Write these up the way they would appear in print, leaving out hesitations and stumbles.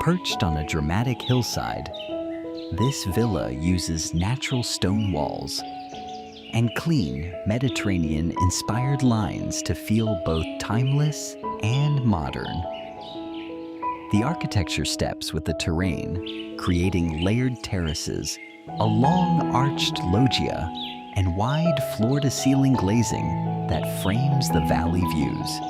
Perched on a dramatic hillside, this villa uses natural stone walls and clean, Mediterranean-inspired lines to feel both timeless and modern. The architecture steps with the terrain, creating layered terraces, a long arched loggia, and wide floor-to-ceiling glazing that frames the valley views.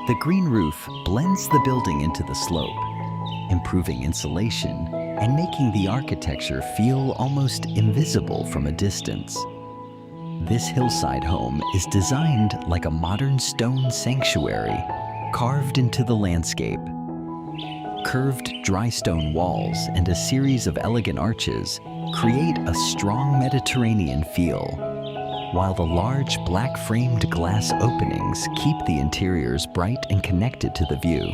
The green roof blends the building into the slope, improving insulation and making the architecture feel almost invisible from a distance. This hillside home is designed like a modern stone sanctuary carved into the landscape. Curved dry stone walls and a series of elegant arches create a strong Mediterranean feel, while the large black-framed glass openings keep the interiors bright and connected to the view.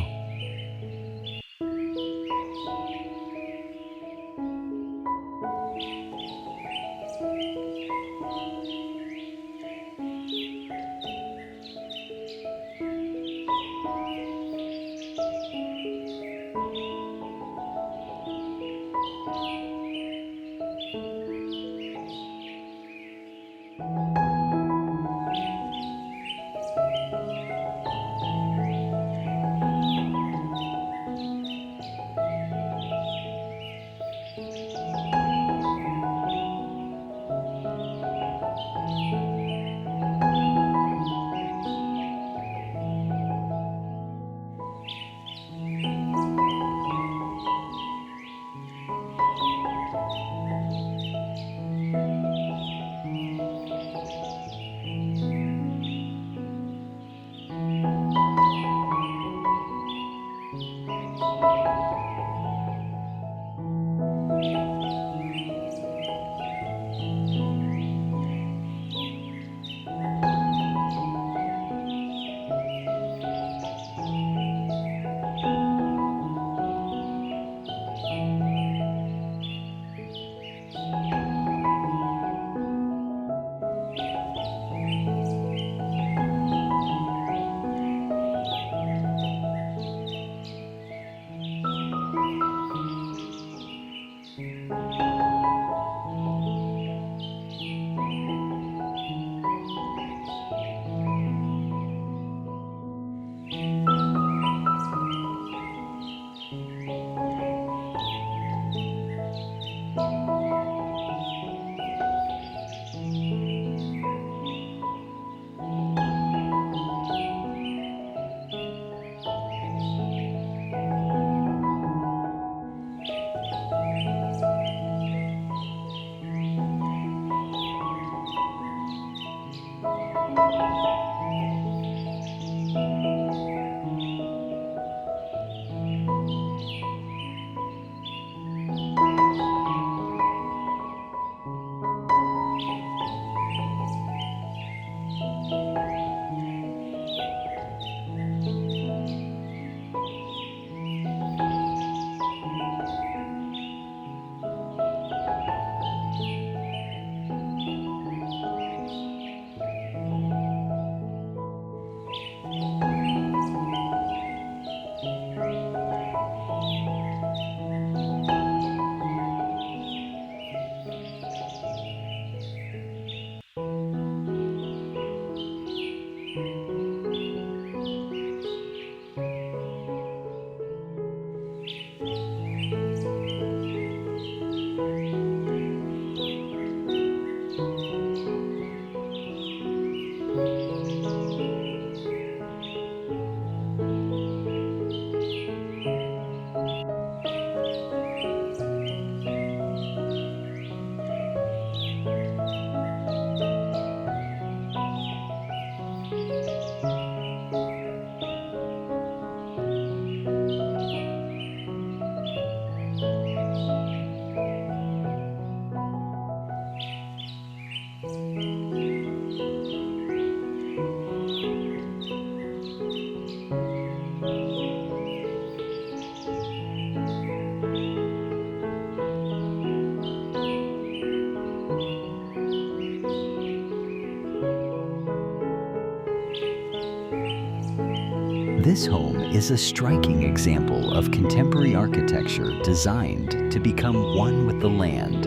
This home is a striking example of contemporary architecture designed to become one with the land.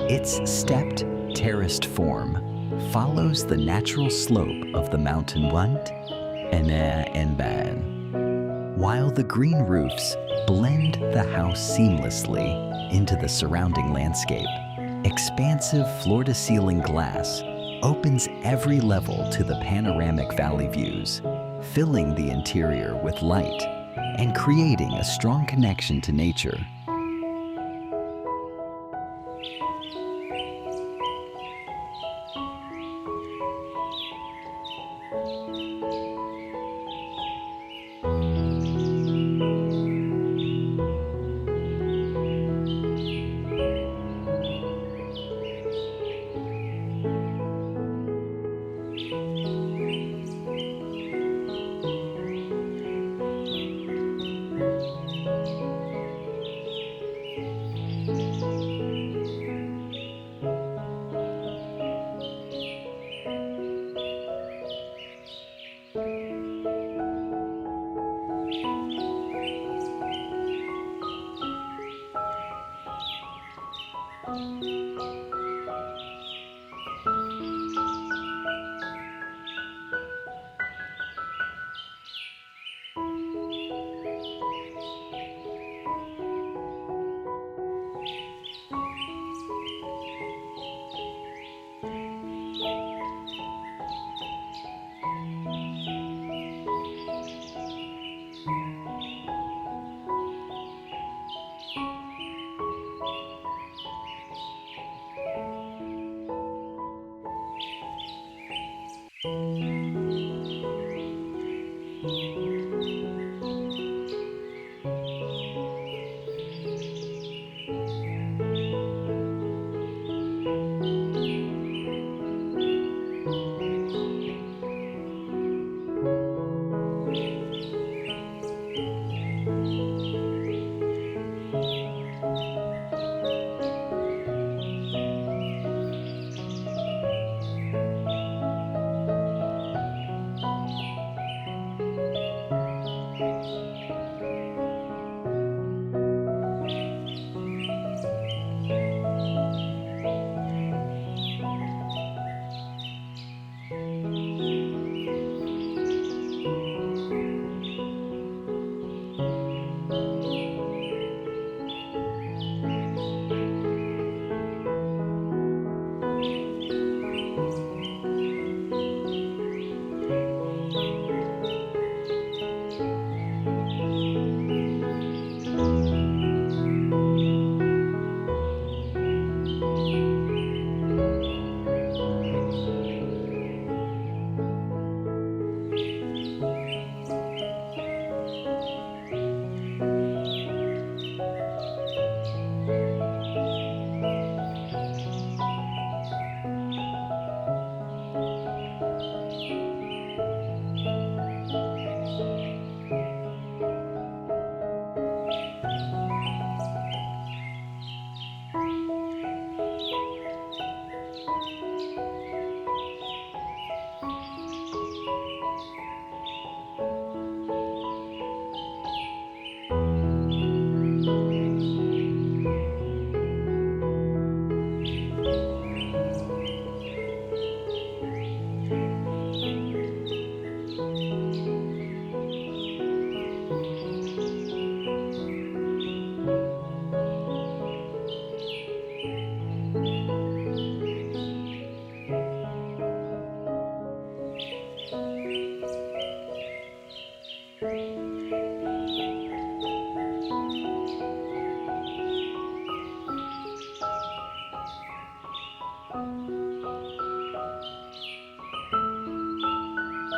Its stepped, terraced form follows the natural slope of the mountain Wand and Ban, while the green roofs blend the house seamlessly into the surrounding landscape. Expansive floor-to-ceiling glass opens every level to the panoramic valley views, filling the interior with light and creating a strong connection to nature.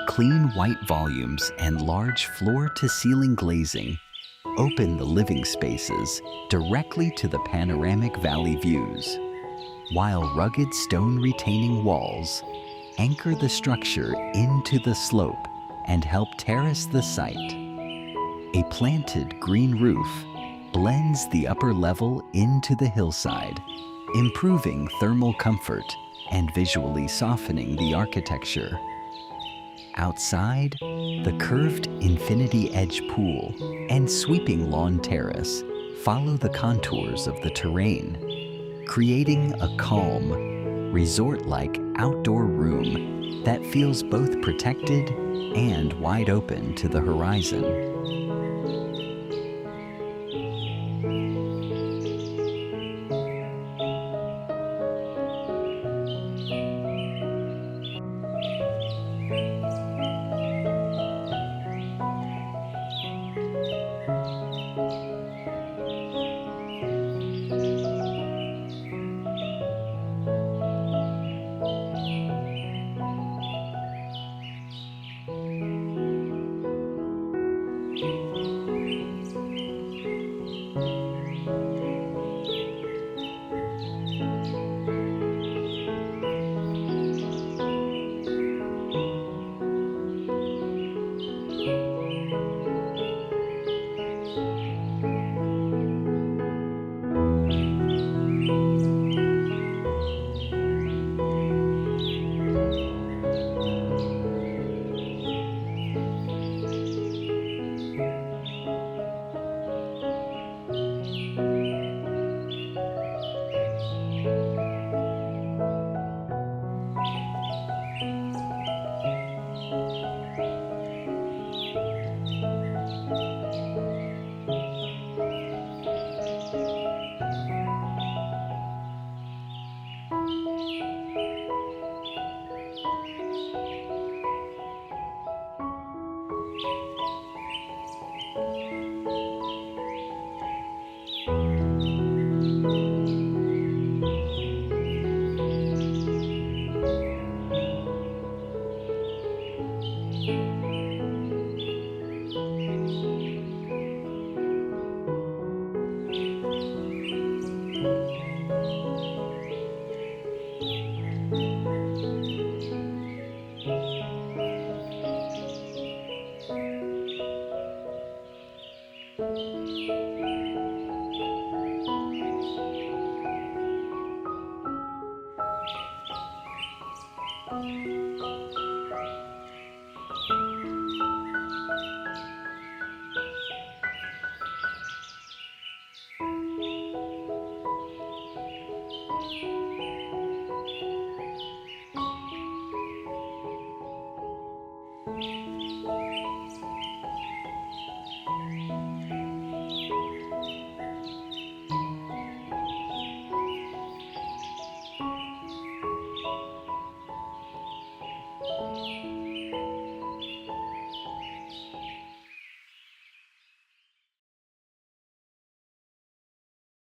Clean white volumes and large floor-to-ceiling glazing open the living spaces directly to the panoramic valley views, while rugged stone retaining walls anchor the structure into the slope and help terrace the site. A planted green roof blends the upper level into the hillside, improving thermal comfort and visually softening the architecture. Outside, the curved infinity edge pool and sweeping lawn terrace follow the contours of the terrain, creating a calm, resort-like outdoor room that feels both protected and wide open to the horizon.